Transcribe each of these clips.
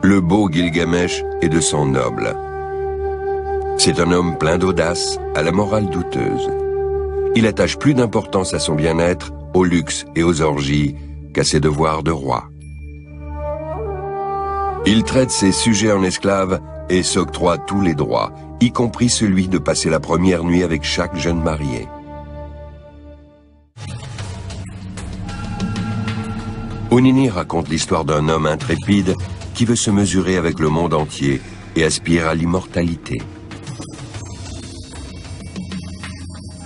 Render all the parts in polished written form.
Le beau Gilgamesh est de sang noble. C'est un homme plein d'audace, à la morale douteuse. Il attache plus d'importance à son bien-être, au luxe et aux orgies qu'à ses devoirs de roi. Il traite ses sujets en esclaves et s'octroie tous les droits, y compris celui de passer la première nuit avec chaque jeune marié. Onini raconte l'histoire d'un homme intrépide qui veut se mesurer avec le monde entier et aspire à l'immortalité.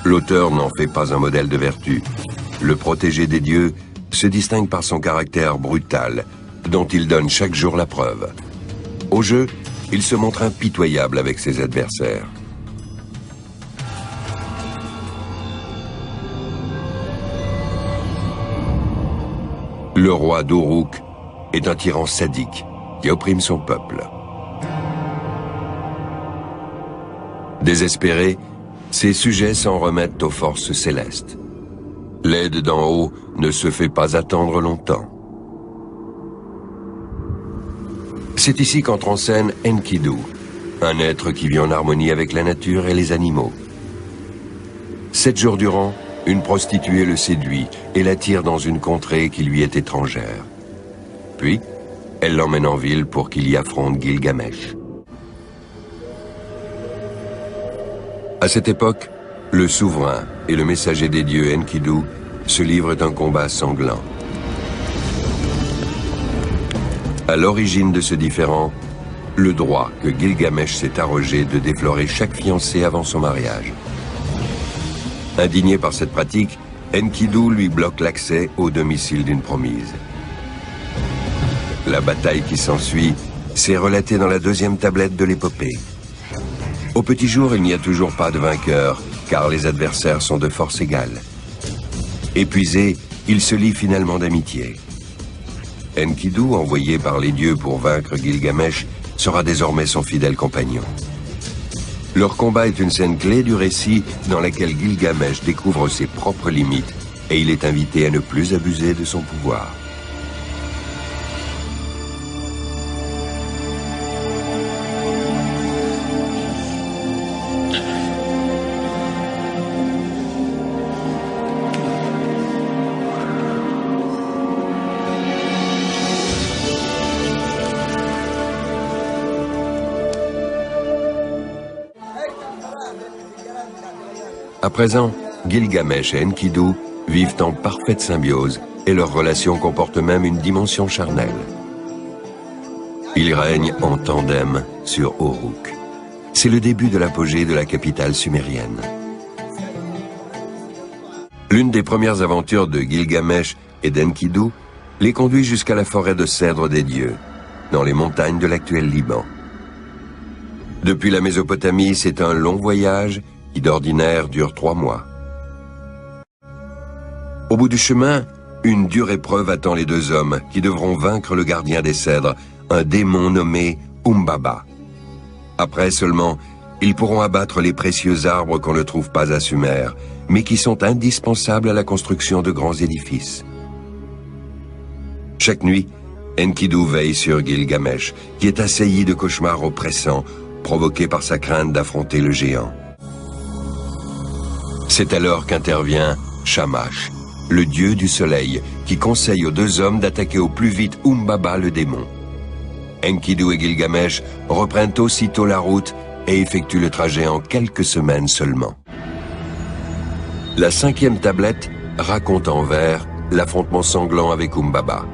L'auteur n'en fait pas un modèle de vertu. Le protégé des dieux se distingue par son caractère brutal, dont il donne chaque jour la preuve. Au jeu, il se montre impitoyable avec ses adversaires. Le roi d'Uruk est un tyran sadique qui opprime son peuple. Désespérés, ses sujets s'en remettent aux forces célestes. L'aide d'en haut ne se fait pas attendre longtemps. C'est ici qu'entre en scène Enkidu, un être qui vit en harmonie avec la nature et les animaux. 7 jours durant, une prostituée le séduit et l'attire dans une contrée qui lui est étrangère. Puis, elle l'emmène en ville pour qu'il y affronte Gilgamesh. À cette époque, le souverain et le messager des dieux Enkidu se livrent un combat sanglant. À l'origine de ce différend, le droit que Gilgamesh s'est arrogé de déflorer chaque fiancé avant son mariage. Indigné par cette pratique, Enkidu lui bloque l'accès au domicile d'une promise. La bataille qui s'ensuit s'est relatée dans la 2e tablette de l'épopée. Au petit jour, il n'y a toujours pas de vainqueur, car les adversaires sont de force égale. Épuisé, il se lie finalement d'amitié. Enkidu, envoyé par les dieux pour vaincre Gilgamesh, sera désormais son fidèle compagnon. Leur combat est une scène clé du récit dans laquelle Gilgamesh découvre ses propres limites et il est invité à ne plus abuser de son pouvoir. À présent, Gilgamesh et Enkidu vivent en parfaite symbiose et leur relation comporte même une dimension charnelle. Ils règnent en tandem sur Uruk. C'est le début de l'apogée de la capitale sumérienne. L'une des premières aventures de Gilgamesh et d'Enkidu les conduit jusqu'à la forêt de cèdres des dieux, dans les montagnes de l'actuel Liban. Depuis la Mésopotamie, c'est un long voyage qui d'ordinaire dure 3 mois. Au bout du chemin, une dure épreuve attend les 2 hommes qui devront vaincre le gardien des cèdres, un démon nommé Umbaba. Après seulement, ils pourront abattre les précieux arbres qu'on ne trouve pas à Sumer, mais qui sont indispensables à la construction de grands édifices. Chaque nuit, Enkidu veille sur Gilgamesh, qui est assailli de cauchemars oppressants, provoqués par sa crainte d'affronter le géant. C'est alors qu'intervient Shamash, le dieu du soleil, qui conseille aux 2 hommes d'attaquer au plus vite Umbaba le démon. Enkidu et Gilgamesh reprennent aussitôt la route et effectuent le trajet en quelques semaines seulement. La 5e tablette raconte en vers l'affrontement sanglant avec Umbaba.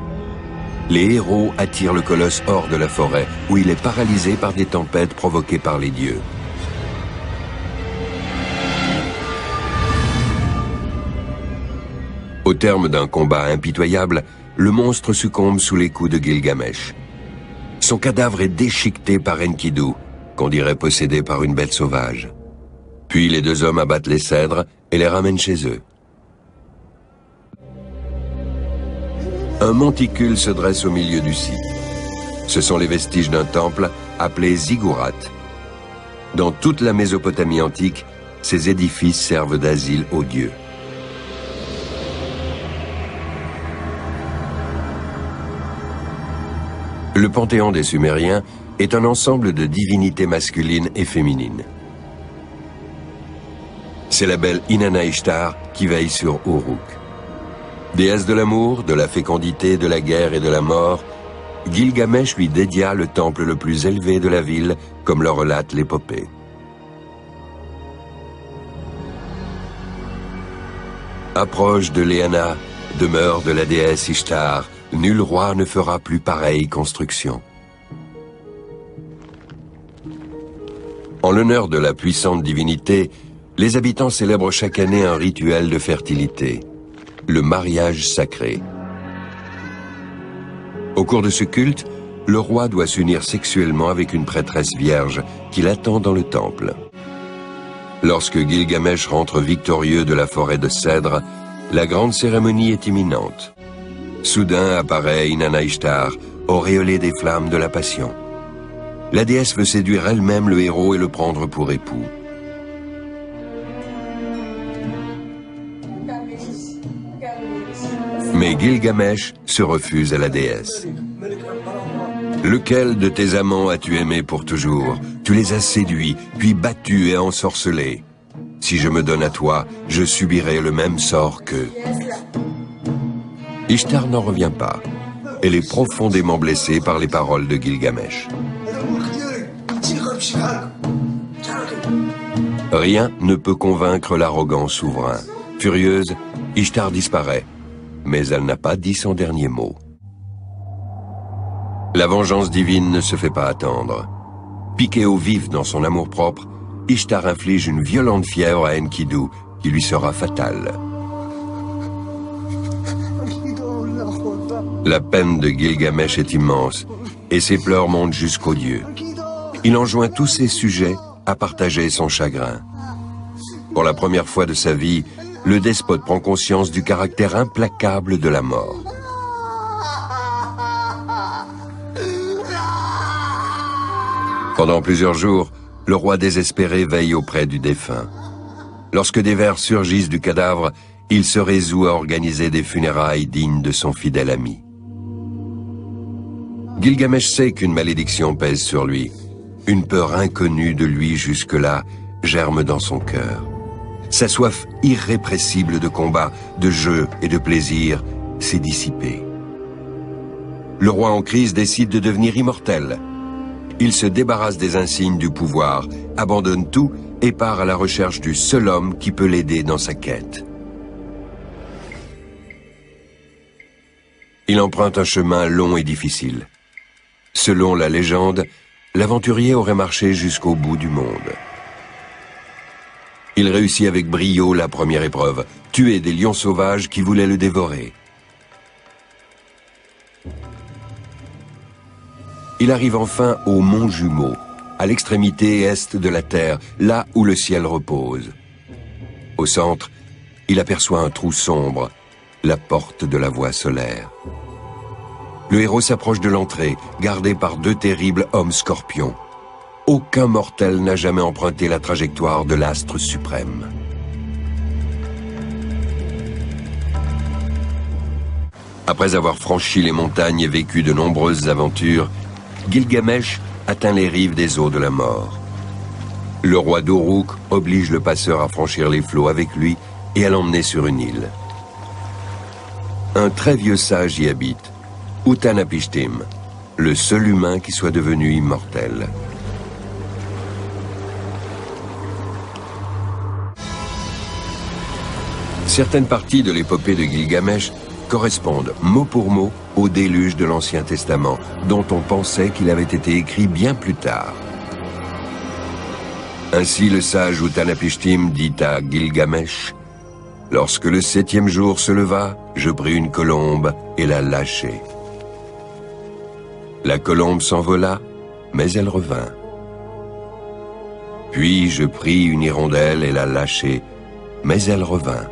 Les héros attirent le colosse hors de la forêt, où il est paralysé par des tempêtes provoquées par les dieux. Au terme d'un combat impitoyable, le monstre succombe sous les coups de Gilgamesh. Son cadavre est déchiqueté par Enkidu, qu'on dirait possédé par une bête sauvage. Puis les 2 hommes abattent les cèdres et les ramènent chez eux. Un monticule se dresse au milieu du site. Ce sont les vestiges d'un temple appelé Ziggurat. Dans toute la Mésopotamie antique, ces édifices servent d'asile aux dieux. Le panthéon des Sumériens est un ensemble de divinités masculines et féminines. C'est la belle Inanna Ishtar qui veille sur Uruk. Déesse de l'amour, de la fécondité, de la guerre et de la mort, Gilgamesh lui dédia le temple le plus élevé de la ville, comme le relate l'épopée. Approche de Léana, demeure de la déesse Ishtar, nul roi ne fera plus pareille construction. En l'honneur de la puissante divinité, les habitants célèbrent chaque année un rituel de fertilité, le mariage sacré. Au cours de ce culte, le roi doit s'unir sexuellement avec une prêtresse vierge qui l'attend dans le temple. Lorsque Gilgamesh rentre victorieux de la forêt de cèdres, la grande cérémonie est imminente. Soudain apparaît Inanna Ishtar, auréolée des flammes de la passion. La déesse veut séduire elle-même le héros et le prendre pour époux. Mais Gilgamesh se refuse à la déesse. « Lequel de tes amants as-tu aimé pour toujours? Tu les as séduits, puis battus et ensorcelés. Si je me donne à toi, je subirai le même sort qu'eux. » Ishtar n'en revient pas. Elle est profondément blessée par les paroles de Gilgamesh. Rien ne peut convaincre l'arrogant souverain. Furieuse, Ishtar disparaît, mais elle n'a pas dit son dernier mot. La vengeance divine ne se fait pas attendre. Piquée au vif dans son amour-propre, Ishtar inflige une violente fièvre à Enkidu qui lui sera fatale. La peine de Gilgamesh est immense et ses pleurs montent jusqu'aux dieux. Il enjoint tous ses sujets à partager son chagrin. Pour la première fois de sa vie, le despote prend conscience du caractère implacable de la mort. Pendant plusieurs jours, le roi désespéré veille auprès du défunt. Lorsque des vers surgissent du cadavre, il se résout à organiser des funérailles dignes de son fidèle ami. Gilgamesh sait qu'une malédiction pèse sur lui. Une peur inconnue de lui jusque-là germe dans son cœur. Sa soif irrépressible de combat, de jeu et de plaisir s'est dissipée. Le roi en crise décide de devenir immortel. Il se débarrasse des insignes du pouvoir, abandonne tout et part à la recherche du seul homme qui peut l'aider dans sa quête. Il emprunte un chemin long et difficile. Selon la légende, l'aventurier aurait marché jusqu'au bout du monde. Il réussit avec brio la première épreuve, tuer des lions sauvages qui voulaient le dévorer. Il arrive enfin au mont Jumeau, à l'extrémité est de la terre, là où le ciel repose. Au centre, il aperçoit un trou sombre, la porte de la voie solaire. Le héros s'approche de l'entrée, gardé par deux terribles hommes scorpions. Aucun mortel n'a jamais emprunté la trajectoire de l'astre suprême. Après avoir franchi les montagnes et vécu de nombreuses aventures, Gilgamesh atteint les rives des eaux de la mort. Le roi d'Uruk oblige le passeur à franchir les flots avec lui et à l'emmener sur une île. Un très vieux sage y habite, Utanapishtim, le seul humain qui soit devenu immortel. Certaines parties de l'épopée de Gilgamesh correspondent mot pour mot au déluge de l'Ancien Testament, dont on pensait qu'il avait été écrit bien plus tard. Ainsi le sage Utanapishtim dit à Gilgamesh: « Lorsque le 7e jour se leva, je pris une colombe et la lâchai. La colombe s'envola, mais elle revint. Puis je pris une hirondelle et la lâchai, mais elle revint.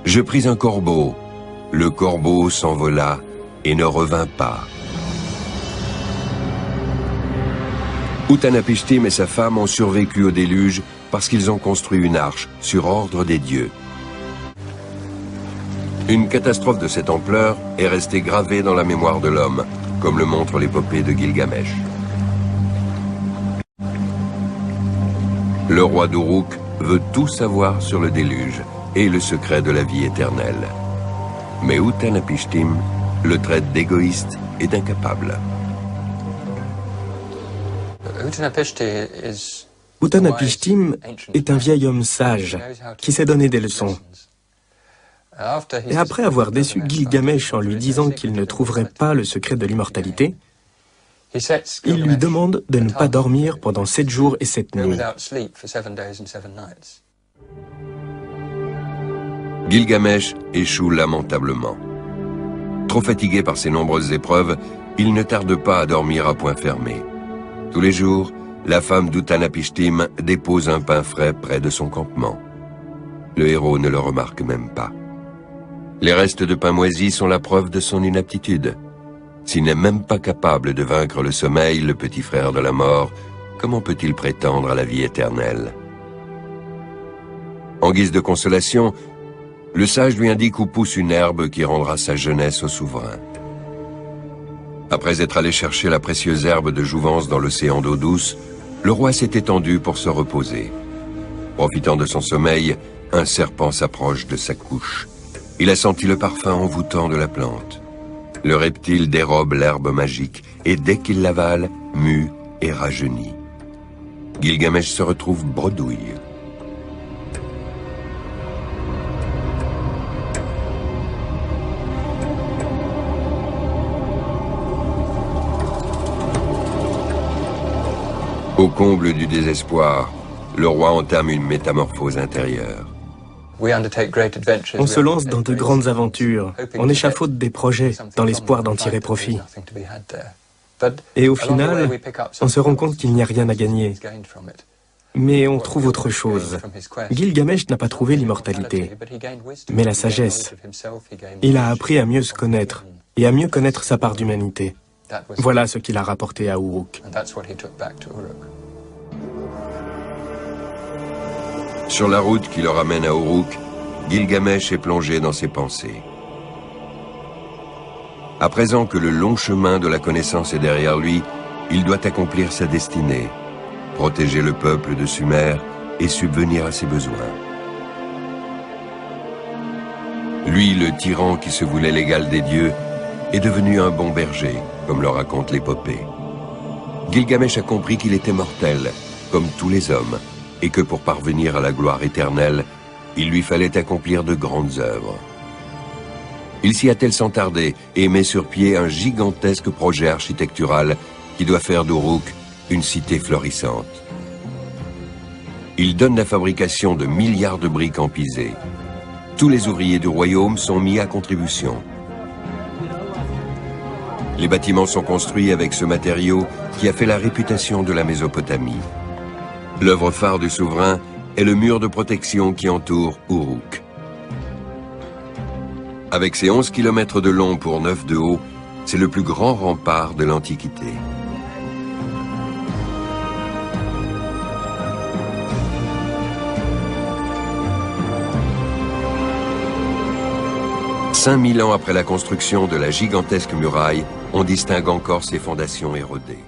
Je pris un corbeau, le corbeau s'envola et ne revint pas. » Utanapishtim et sa femme ont survécu au déluge parce qu'ils ont construit une arche sur ordre des dieux. Une catastrophe de cette ampleur est restée gravée dans la mémoire de l'homme, comme le montre l'épopée de Gilgamesh. Le roi d'Uruk veut tout savoir sur le déluge et le secret de la vie éternelle. Mais Utanapishtim le traite d'égoïste et d'incapable. Utanapishtim est un vieil homme sage qui sait donner des leçons. Et après avoir déçu Gilgamesh en lui disant qu'il ne trouverait pas le secret de l'immortalité, il lui demande de ne pas dormir pendant 7 jours et 7 nuits. Gilgamesh échoue lamentablement. Trop fatigué par ses nombreuses épreuves, il ne tarde pas à dormir à point fermé. Tous les jours, la femme d'Utanapishtim dépose un pain frais près de son campement. Le héros ne le remarque même pas. Les restes de pain moisi sont la preuve de son inaptitude. S'il n'est même pas capable de vaincre le sommeil, le petit frère de la mort, comment peut-il prétendre à la vie éternelle? En guise de consolation, le sage lui indique où pousse une herbe qui rendra sa jeunesse au souverain. Après être allé chercher la précieuse herbe de jouvence dans l'océan d'eau douce, le roi s'est étendu pour se reposer. Profitant de son sommeil, un serpent s'approche de sa couche. Il a senti le parfum envoûtant de la plante. Le reptile dérobe l'herbe magique et dès qu'il l'avale, mue et rajeunit. Gilgamesh se retrouve bredouille. Au comble du désespoir, le roi entame une métamorphose intérieure. On se lance dans de grandes aventures, on échafaude des projets dans l'espoir d'en tirer profit. Et au final, on se rend compte qu'il n'y a rien à gagner. Mais on trouve autre chose. Gilgamesh n'a pas trouvé l'immortalité, mais la sagesse. Il a appris à mieux se connaître et à mieux connaître sa part d'humanité. Voilà ce qu'il a rapporté à Uruk. Sur la route qui le ramène à Uruk, Gilgamesh est plongé dans ses pensées. À présent que le long chemin de la connaissance est derrière lui, il doit accomplir sa destinée, protéger le peuple de Sumer et subvenir à ses besoins. Lui, le tyran qui se voulait l'égal des dieux, est devenu un bon berger, comme le raconte l'épopée. Gilgamesh a compris qu'il était mortel, comme tous les hommes, et que pour parvenir à la gloire éternelle, il lui fallait accomplir de grandes œuvres. Il s'y attelle sans tarder et met sur pied un gigantesque projet architectural qui doit faire d'Uruk une cité florissante. Il donne la fabrication de milliards de briques en pisé. Tous les ouvriers du royaume sont mis à contribution. Les bâtiments sont construits avec ce matériau qui a fait la réputation de la Mésopotamie. L'œuvre phare du souverain est le mur de protection qui entoure Uruk. Avec ses 11 km de long pour 9 de haut, c'est le plus grand rempart de l'Antiquité. « 5000 ans après la construction de la gigantesque muraille, on distingue encore ses fondations érodées.